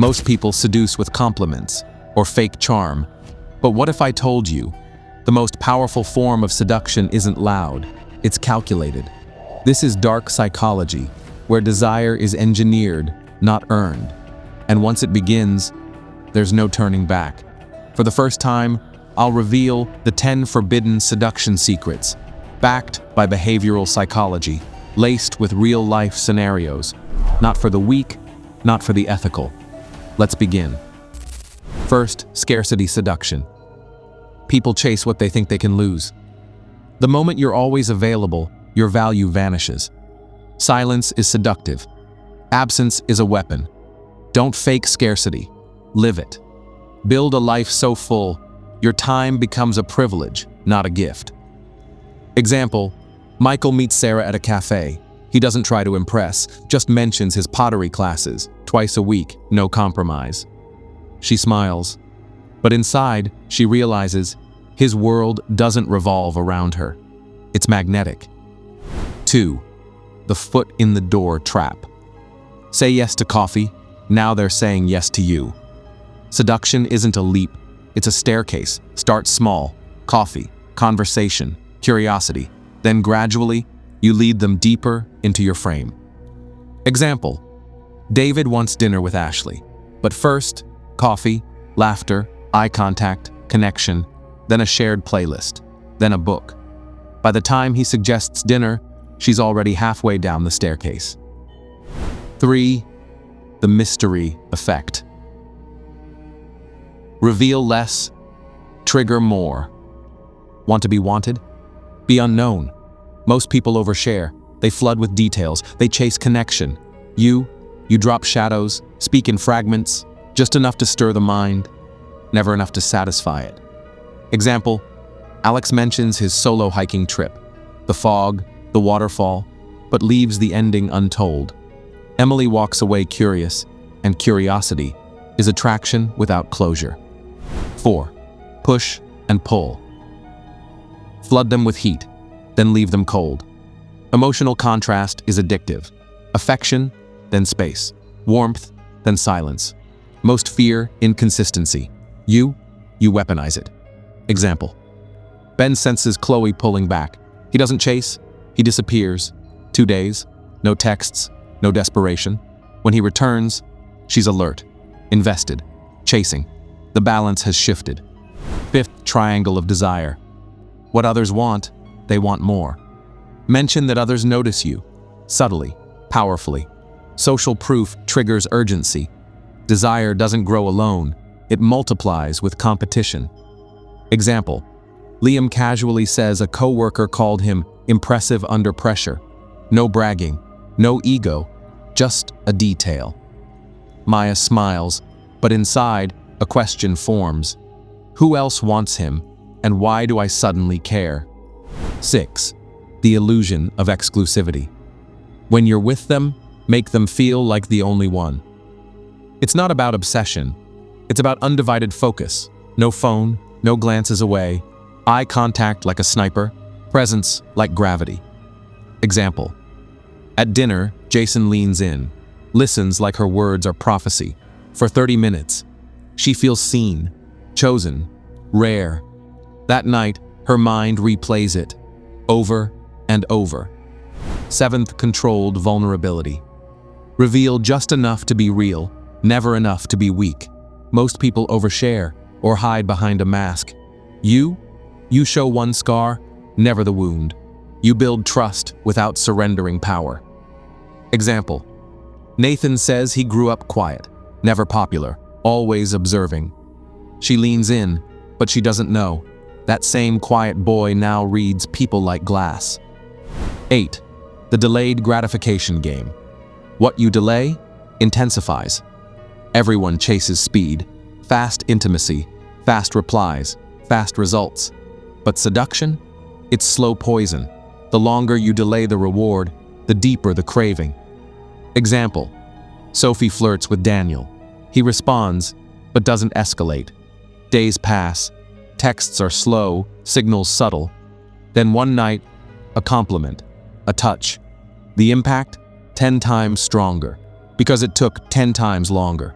Most people seduce with compliments or fake charm. But what if I told you the most powerful form of seduction isn't loud, it's calculated? This is dark psychology, where desire is engineered, not earned. And once it begins, there's no turning back. For the first time, I'll reveal the 10 forbidden seduction secrets, backed by behavioral psychology, laced with real-life scenarios. Not for the weak, not for the ethical. Let's begin. First, scarcity seduction. People chase what they think they can lose. The moment you're always available, your value vanishes. Silence is seductive. Absence is a weapon. Don't fake scarcity. Live it. Build a life so full, your time becomes a privilege, not a gift. Example, Michael meets Sarah at a cafe. He doesn't try to impress, just mentions his pottery classes. Twice a week, no compromise. She smiles, but inside, she realizes his world doesn't revolve around her. It's magnetic. 2. The foot in the door trap. Say yes to coffee, now they're saying yes to you. Seduction isn't a leap, it's a staircase. Start small, coffee, conversation, curiosity. Then gradually, you lead them deeper into your frame. Example, David wants dinner with Ashley, but first, coffee, laughter, eye contact, connection, then a shared playlist, then a book. By the time he suggests dinner, she's already halfway down the staircase. 3. The mystery effect. Reveal less, trigger more. Want to be wanted? Be unknown. Most people overshare. They flood with details. They chase connection. You drop shadows, speak in fragments, just enough to stir the mind, never enough to satisfy it. Example, Alex mentions his solo hiking trip, the fog, the waterfall, but leaves the ending untold. Emily walks away curious, and curiosity is attraction without closure. 4. Push and pull. Flood them with heat, then leave them cold. Emotional contrast is addictive. Affection, then space. Warmth, then silence. Most fear inconsistency. You weaponize it. Example, Ben senses Chloe pulling back. He doesn't chase, he disappears. 2 days, no texts, no desperation. When he returns, she's alert, invested, chasing. The balance has shifted. 5th triangle of desire. What others want, they want more. Mention that others notice you, subtly, powerfully. Social proof triggers urgency. Desire doesn't grow alone, it multiplies with competition. Example, Liam casually says a coworker called him impressive under pressure. No bragging, no ego, just a detail. Maya smiles, but inside, a question forms. Who else wants him, and why do I suddenly care? 6. The illusion of exclusivity. When you're with them, make them feel like the only one. It's not about obsession. It's about undivided focus. No phone, no glances away, eye contact like a sniper, presence like gravity. Example, at dinner, Jason leans in, listens like her words are prophecy. For 30 minutes, she feels seen, chosen, rare. That night, her mind replays it, over and over. 7th controlled vulnerability. Reveal just enough to be real, never enough to be weak. Most people overshare or hide behind a mask. You show one scar, never the wound. You build trust without surrendering power. Example, Nathan says he grew up quiet, never popular, always observing. She leans in, but she doesn't know. That same quiet boy now reads people like glass. 8. The delayed gratification game. What you delay intensifies. Everyone chases speed, fast intimacy, fast replies, fast results. But seduction? It's slow poison. The longer you delay the reward, the deeper the craving. Example, Sophie flirts with Daniel. He responds, but doesn't escalate. Days pass, texts are slow, signals subtle. Then one night, a compliment, a touch. The impact, 10 times stronger, because it took 10 times longer.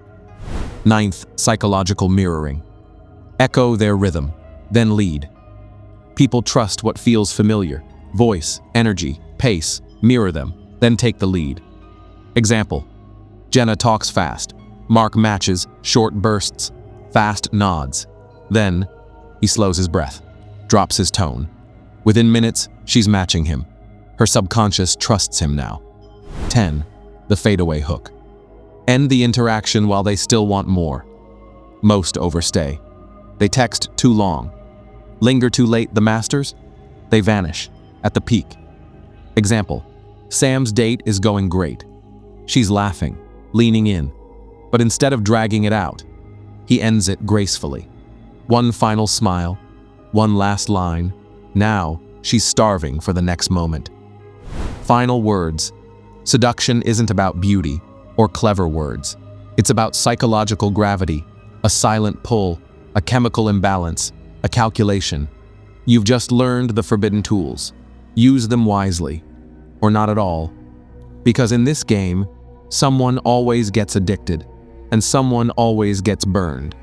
Ninth, psychological mirroring. Echo their rhythm, then lead. People trust what feels familiar. Voice, energy, pace, mirror them, then take the lead. Example: Jenna talks fast. Mark matches, short bursts, fast nods. Then, he slows his breath, drops his tone. Within minutes, she's matching him. Her subconscious trusts him now. 10. The fadeaway hook. End the interaction while they still want more. Most overstay. They text too long. Linger too late, the masters? They vanish, at the peak. Example: Sam's date is going great. She's laughing, leaning in. But instead of dragging it out, he ends it gracefully. One final smile, one last line. Now, she's starving for the next moment. Final words. Seduction isn't about beauty or clever words. It's about psychological gravity, a silent pull, a chemical imbalance, a calculation. You've just learned the forbidden tools. Use them wisely, or not at all. Because in this game, someone always gets addicted, and someone always gets burned.